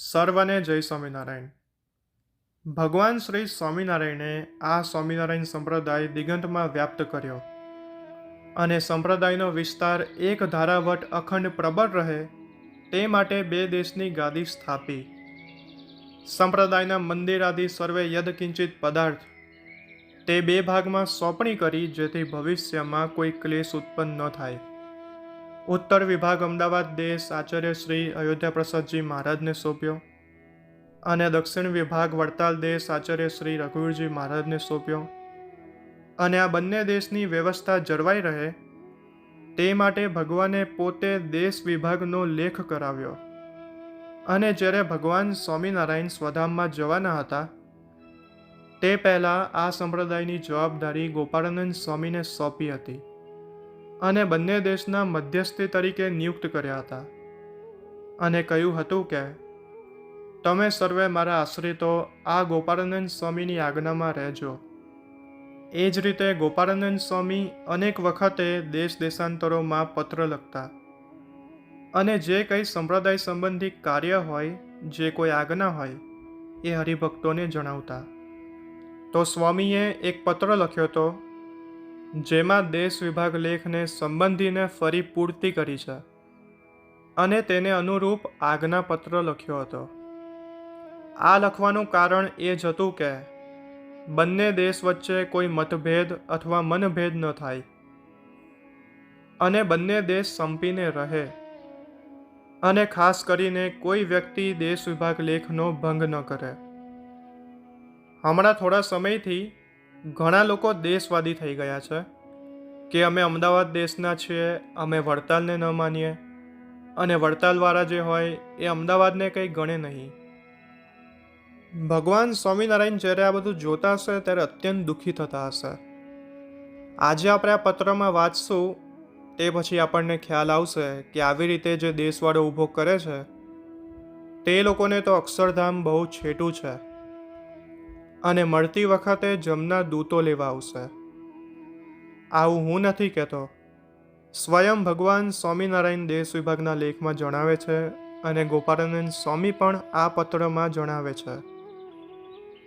સર્વને જય સ્વામિનારાયણ. ભગવાન શ્રી સ્વામિનારાયણે આ સ્વામિનારાયણ સંપ્રદાય દિગંતમાં વ્યાપ્ત કર્યો અને સંપ્રદાયનો વિસ્તાર એક ધારાવટ અખંડ પ્રબળ રહે તે માટે બે દેશની ગાદી સ્થાપી. સંપ્રદાયના મંદિર આદિ સર્વે યદકિંચિત પદાર્થ તે બે ભાગમાં સોંપણી કરી, જેથી ભવિષ્યમાં કોઈ ક્લેશ ઉત્પન્ન ન થાય. ઉત્તર વિભાગ અમદાવાદ દેશ આચાર્ય શ્રી અયોધ્યા પ્રસાદજી મહારાજને સોંપ્યો અને દક્ષિણ વિભાગ વડતાલ દેશ આચાર્ય શ્રી રઘુવીરજી મહારાજને સોંપ્યો. અને આ બંને દેશની વ્યવસ્થા જળવાઈ રહે તે માટે ભગવાને પોતે દેશ વિભાગનો લેખ કરાવ્યો. અને જ્યારે ભગવાન સ્વામિનારાયણ સ્વધામમાં જવાના હતા તે પહેલાં આ સંપ્રદાયની જવાબદારી ગોપાળાનંદ સ્વામીને સોંપી હતી અને બંને દેશના મધ્યસ્થી તરીકે નિયુક્ત કર્યા હતા અને કહ્યું હતું કે તમે સર્વે મારા આશ્રિતો આ ગોપાળાનંદ સ્વામીની આજ્ઞામાં રહેજો. એ જ રીતે ગોપાળાનંદ સ્વામી અનેક વખતે દેશ દેશાંતરોમાં પત્ર લખતા અને જે કંઈ સંપ્રદાય સંબંધી કાર્ય હોય, જે કોઈ આજ્ઞા હોય એ હરિભક્તોને જણાવતા. તો સ્વામીએ એક પત્ર લખ્યો હતો જેમાં દેશ વિભાગ લેખને સંબંધીને ફરી પૂર્તિ કરી છે અને તેને અનુરૂપ આજ્ઞાપત્ર લખ્યો હતો. આ લખવાનું કારણ એ જ હતું કે બંને દેશ વચ્ચે કોઈ મતભેદ અથવા મનભેદ ન થાય અને બંને દેશ સંપીને રહે, અને ખાસ કરીને કોઈ વ્યક્તિ દેશ વિભાગ લેખનો ભંગ ન કરે. હમણાં થોડા સમયથી ઘણા લોકો દેશવાદી થઈ ગયા છે કે અમે અમદાવાદ દેશના છીએ, અમે વડતાલને ન માનીએ, અને વડતાલવાળા જે હોય એ અમદાવાદને કંઈ ગણે નહીં. ભગવાન સ્વામિનારાયણ જ્યારે આ બધું જોતા હશે ત્યારે અત્યંત દુઃખી થતા હશે. આજે આપણે આ પત્રમાં વાંચશું તે પછી આપણને ખ્યાલ આવશે કે આવી રીતે જે દેશવાળો ઊભો કરે છે તે લોકોને તો અક્ષરધામ બહુ છેટું છે અને મળતી વખતે જમના દૂતો લેવા આવશે. આવું હું નથી કહેતો, સ્વયં ભગવાન સ્વામિનારાયણ દેશ વિભાગના લેખમાં જણાવે છે અને ગોપાળાનંદ સ્વામી પણ આ પત્રમાં જણાવે છે.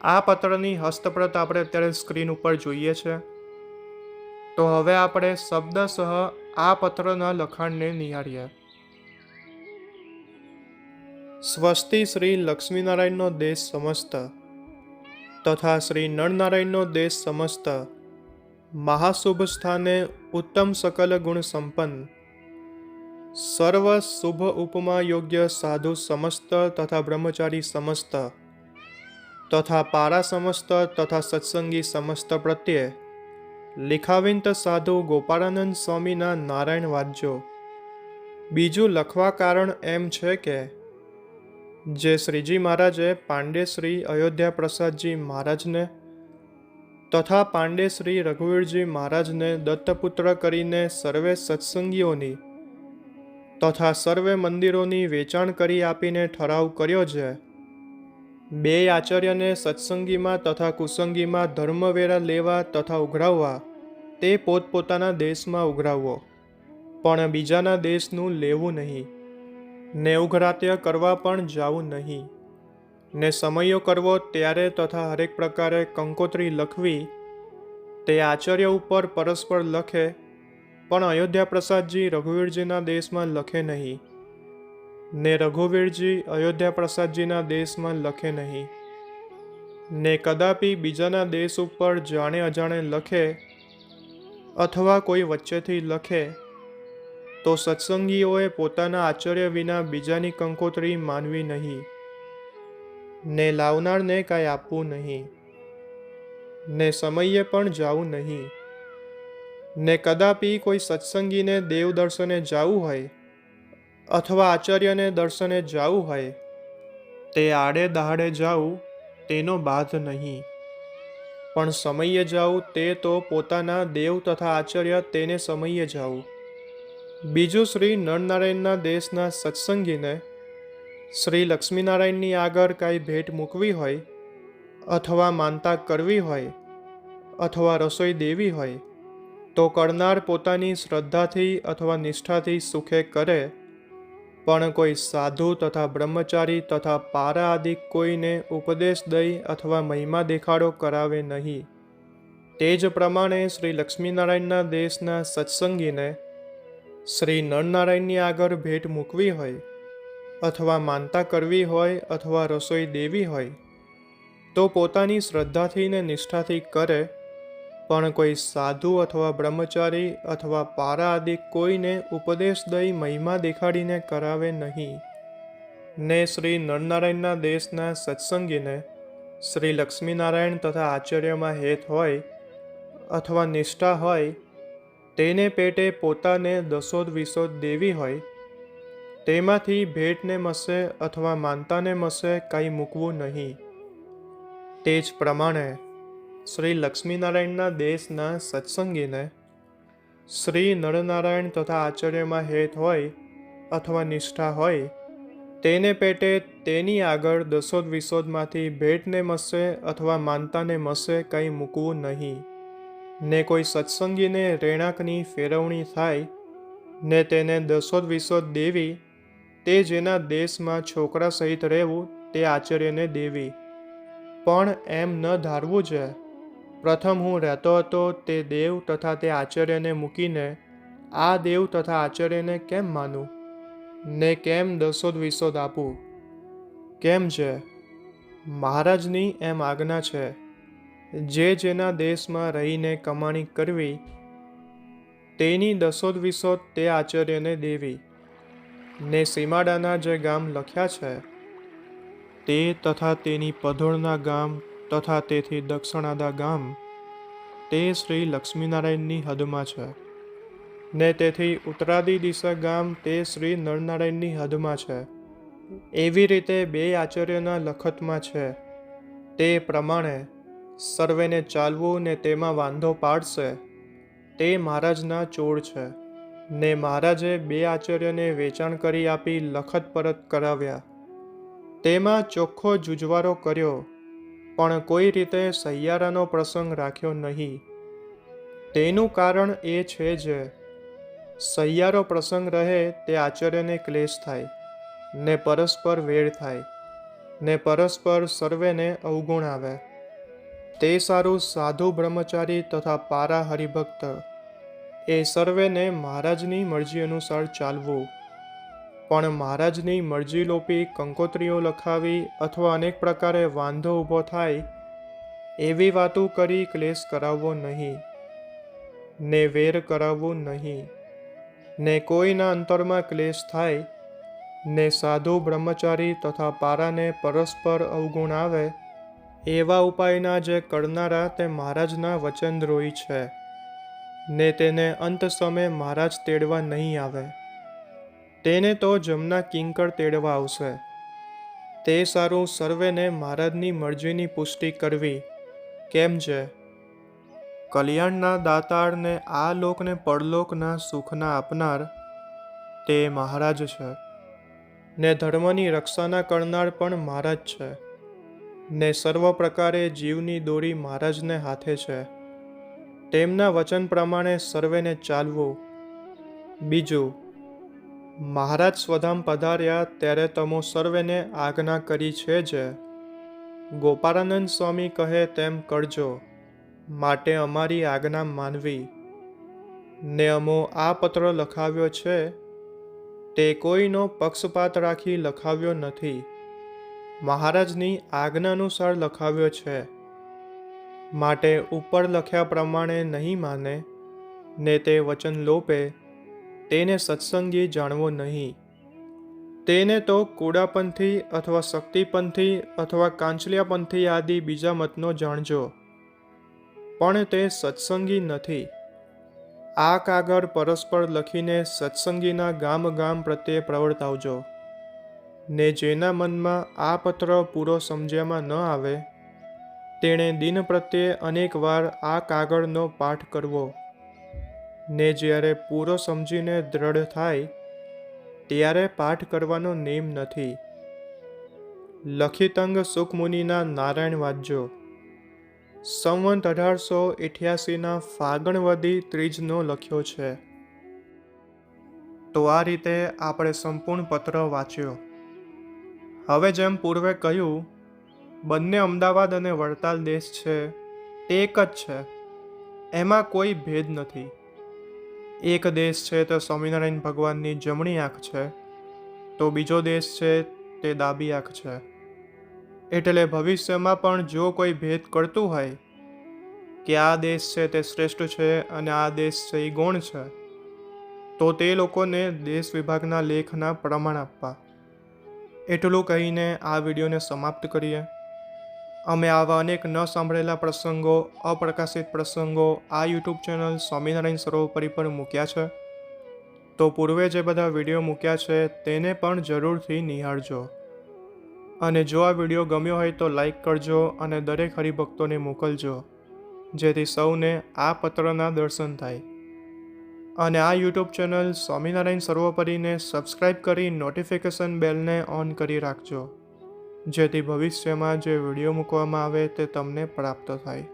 આ પત્રની હસ્તપ્રત આપણે અત્યારે સ્ક્રીન ઉપર જોઈએ છે. તો હવે આપણે શબ્દસહ આ પત્રના લખાણને નિહાળીએ. સ્વસ્તિ શ્રી લક્ષ્મીનારાયણનો દેશ સમસ્ત તથા શ્રી નરનારાયણનો દેશ સમસ્ત મહાશુભ સ્થાને ઉત્તમ સકલ ગુણ સંપન્ન સર્વ શુભ ઉપમા યોગ્ય સાધુ સમસ્ત તથા બ્રહ્મચારી સમસ્ત તથા પારા સમસ્ત તથા સત્સંગી સમસ્ત પ્રત્યે લિખાવિંત સાધુ ગોપાળાનંદ સ્વામીના નારાયણ વાજ્યો. બીજું લખવા કારણ એમ છે કે જે શ્રીજી મહારાજે પાંડે શ્રી અયોધ્યા પ્રસાદજી મહારાજને તથા પાંડે શ્રી રઘુવીરજી મહારાજને દત્તપુત્ર કરીને સર્વે સત્સંગીઓની તથા સર્વે મંદિરોની વેચાણ કરી આપીને ઠરાવ કર્યો છે બે આચાર્યને સત્સંગીમાં તથા કુસંગીમાં ધર્મવેરા લેવા તથા ઉઘરાવવા તે પોતપોતાના દેશમાં ઉઘરાવવો, પણ બીજાના દેશનું લેવું નહીં, ને ઉઘરાત્ય કરવા પણ જાવું નહીં, ને સમયો કરવો ત્યારે તથા હરેક પ્રકારે કંકોત્રી લખવી તે આચાર્ય ઉપર પરસ્પર લખે, પણ અયોધ્યા પ્રસાદજી રઘુવીરજીના દેશમાં લખે નહીં, ને રઘુવીરજી અયોધ્યા પ્રસાદજીના દેશમાં લખે નહીં, ને કદાપી બીજાના દેશ ઉપર જાણે અજાણે લખે અથવા કોઈ વચ્ચેથી લખે તો સત્સંગીઓએ પોતાના આચાર્ય વિના બીજાની કંકોત્રી માનવી નહીં, ને લાવનારને કાંઈ આપવું નહીં, ને સમયે પણ જાવું નહીં, ને કદાપી કોઈ સત્સંગીને દેવ દર્શને જાવું હોય અથવા આચાર્યને દર્શને જાવું હોય તે આડે દહાડે જાવું તેનો બાધ નહીં, પણ સમયે જાવું તે તો પોતાના દેવ તથા આચાર્ય તેને સમયે જાવું. બીજું શ્રી નરનારાયણના દેશના સત્સંગીને શ્રી લક્ષ્મીનારાયણની આગળ કાંઈ ભેટ મૂકવી હોય અથવા માનતા કરવી હોય અથવા રસોઈ દેવી હોય તો કરનાર પોતાની શ્રદ્ધાથી અથવા નિષ્ઠાથી સુખે કરે, પણ કોઈ સાધુ તથા બ્રહ્મચારી તથા પારા આદિ કોઈને ઉપદેશ દઈ અથવા મહિમા દેખાડો કરાવે નહીં. તે જ પ્રમાણે શ્રી લક્ષ્મીનારાયણના દેશના સત્સંગીને શ્રી નરનારાયણની આગળ ભેટ મૂકવી હોય અથવા માનતા કરવી હોય અથવા રસોઈ દેવી હોય તો પોતાની શ્રદ્ધાથી ને નિષ્ઠાથી કરે, પણ કોઈ સાધુ અથવા બ્રહ્મચારી અથવા પારા આદિ કોઈને ઉપદેશ દઈ મહિમા દેખાડીને કરાવે નહીં. ને શ્રી નરનારાયણના દેશના સત્સંગીને શ્રી લક્ષ્મીનારાયણ તથા આચાર્યમાં હેત હોય અથવા નિષ્ઠા હોય, તેને પેટે પોતાને દસોદ વિસોદ દેવી હોય, તેમાંથી ભેટને મસે અથવા માનતાને મસે કાંઈ મૂકવું નહીં. તે જ પ્રમાણે શ્રી લક્ષ્મીનારાયણના દેશના સત્સંગીને શ્રી નરનારાયણ તથા આચાર્યમાં હેત હોય અથવા નિષ્ઠા હોય, તેને પેટે તેની આગળ દસોદ વિસોદમાંથી ભેટને મસે અથવા માનતાને મસે કંઈ મૂકવું નહીં. ને કોઈ સત્સંગીને રહેણાંકની ફેરવણી થાય ને તેને દસોદ વિસોદ દેવી, તે જેના દેશમાં છોકરા સહિત રહેવું તે આચાર્યને દેવી. પણ એમ ન ધારવું છે પ્રથમ હું રહેતો હતો તે દેવ તથા તે આચાર્યને મૂકીને આ દેવ તથા આચાર્યને કેમ માનું ને કેમ દસોદ વિસોદ આપું? કેમ છે? મહારાજની એમ આજ્ઞા છે, જે જેના દેશમાં રહીને કમાણી કરવી તેની દસોદ વિસોદ તે આચાર્યને દેવી. ને સીમાડાના જે ગામ લખ્યા છે તે તથા તેની પધોળના ગામ તથા તેથી દક્ષિણાદા ગામ તે શ્રી લક્ષ્મીનારાયણની હદમાં છે. ને તેથી ઉત્તરાદી દિશા ગામ તે શ્રી નરનારાયણની હદમાં છે. એવી રીતે બે આચાર્યના લખતમાં છે. તે પ્રમાણે સર્વેને ચાલવું ને તેમાં વાંધો પાડશે તે મહારાજના ચોળ છે. ને મહારાજે બે આચાર્યને વેચાણ કરી આપી લખત પરત કરાવ્યા. તેમાં ચોખ્ખો જુજવારો કર્યો, પણ કોઈ રીતે સહિયારાનો પ્રસંગ રાખ્યો નહીં. તેનું કારણ એ છે જે સહિયારો પ્રસંગ રહે તે આચાર્યને ક્લેશ થાય ને પરસ્પર વેર થાય ને પરસ્પર સર્વેને અવગુણ આવે. તે સારું સાધુ બ્રહ્મચારી તથા પારા હરિભક્ત એ સર્વેને મહારાજની મરજી અનુસાર ચાલવું. પણ મહારાજની મરજી લોપી કંકોત્રીઓ લખાવી અથવા અનેક પ્રકારે વાંધો ઊભો થાય એવી વાતો કરી ક્લેશ કરાવવો નહીં ને વેર કરાવવું નહીં. ને કોઈના અંતરમાં ક્લેશ થાય ને સાધુ બ્રહ્મચારી તથા પારાને પરસ્પર અવગુણ આવે એવા ઉપાયના જે કરનારા તે મહારાજના વચનદ્રોહી છે. ને તેને અંત સમયે મહારાજ તેડવા નહીં આવે. તેને તો જમના કિંકર તેડવા આવશે. તે સારું સર્વેને મહારાજની મરજીની પુષ્ટિ કરવી. કેમ છે? કલ્યાણના દાતાર ને આ લોકને પરલોકના સુખના આપનાર તે મહારાજ છે. ને ધર્મની રક્ષાના કરનાર પણ મહારાજ છે. ને સર્વ પ્રકારે જીવની દોરી મહારાજને હાથે છે. તેમના વચન પ્રમાણે સર્વેને ચાલવું. બીજું, મહારાજ સ્વધામ પધાર્યા ત્યારે તમો સર્વેને આજ્ઞા કરી છે જે ગોપાળાનંદ સ્વામી કહે તેમ કરજો, માટે અમારી આજ્ઞા માનવી. ને અમો આ પત્ર લખાવ્યો છે તે કોઈનો પક્ષપાત રાખી લખાવ્યો નથી. મહારાજની આજ્ઞા અનુસાર લખાવ્યો છે. માટે ઉપર લખ્યા પ્રમાણે નહીં માને ને તે વચન લોપે તેને સત્સંગી જાણવો નહીં. તેને તો કુડાપંથી અથવા શક્તિપંથી અથવા કાંચલિયાપંથી આદિ બીજા મતનો જાણજો, પણ તે સત્સંગી નથી. આ કાગળ પરસ્પર લખીને સત્સંગીના ગામ ગામ પ્રત્યે પ્રવર્તાવજો. ને જેના મનમાં આ પત્ર પૂરો સમજ્યામાં ન આવે તેણે દિન પ્રત્યે અનેક વાર આ કાગળનો પાઠ કરવો. ને જ્યારે પૂરો સમજીને દ્રઢ થાય ત્યારે પાઠ કરવાનો નેમ નથી. લખિતંગ સુખમુનિના નારાયણ વાજ્યો. સંવંત 1888 ફાગણ વદી ત્રીજનો લખ્યો છે. તો આ રીતે આપણે સંપૂર્ણ પત્ર વાંચ્યો. હવે જેમ પૂર્વે કહ્યું, બંને અમદાવાદ અને વડતાલ દેશ છે તે એક જ છે. એમાં કોઈ ભેદ નથી. એક દેશ છે તે સ્વામિનારાયણ ભગવાનની જમણી આંખ છે, તો બીજો દેશ છે તે ડાબી આંખ છે. એટલે ભવિષ્યમાં પણ જો કોઈ ભેદ કરતું હોય કે આ દેશ છે તે શ્રેષ્ઠ છે અને આ દેશ છે એ ગૌણ છે, તો તે લોકોને દેશ વિભાગના લેખના પ્રમાણ આપવા. એટલું કહીને આ વિડીયોને સમાપ્ત કરીએ. અમે આવા અનેક ન સાંભળેલા પ્રસંગો, અપ્રકાશિત પ્રસંગો આ યુટ્યુબ ચેનલ સ્વામિનારાયણ સર્વોપરી પર મૂક્યા છે. તો પૂર્વે જે બધા વિડીયો મૂક્યા છે તેને પણ જરૂરથી નિહાળજો. અને જો આ વિડીયો ગમ્યો હોય તો લાઈક કરજો અને દરેક હરિભક્તોને મોકલજો, જેથી સૌને આ પત્રના દર્શન થાય. અને આ યુટ્યુબ ચેનલ સ્વામિનારાયણ સર્વોપરીને સબસ્ક્રાઈબ કરી નોટિફિકેશન બેલને ઓન કરી રાખજો, જેથી ભવિષ્યમાં જે વિડીયો મૂકવામાં આવે તે તમને પ્રાપ્ત થાય.